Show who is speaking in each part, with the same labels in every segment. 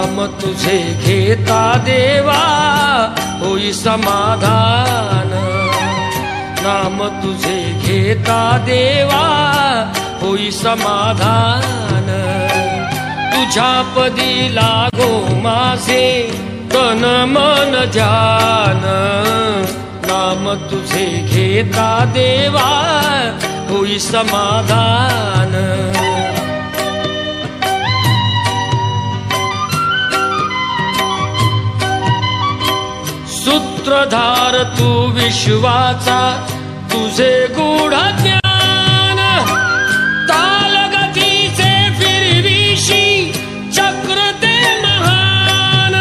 Speaker 1: नाम तुझे घेता देवा होई समाधान, नाम तुझे घेता देवा होई समाधान। तुझ्या पदी लागो माझे तन मन ध्यान, नाम तुझे घेता देवा होई समाधान। सूत्रधार तू विश्वाचा तुझे गूढ ज्ञान, तालगतीचे फिरविशी चक्र ते महान।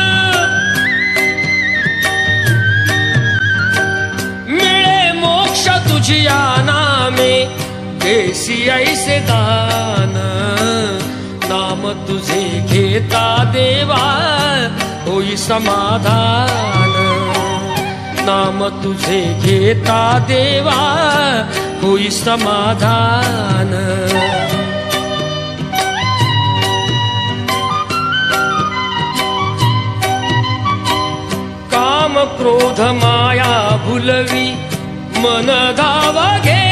Speaker 1: मिळे मोक्ष तुझिया नामे देसी ऐसे दान, नाम तुझे घेता देवा होई समाधान, नाम तुझे घेता देवा होई समाधान। काम क्रोध माया भुलवी मन धाव घे,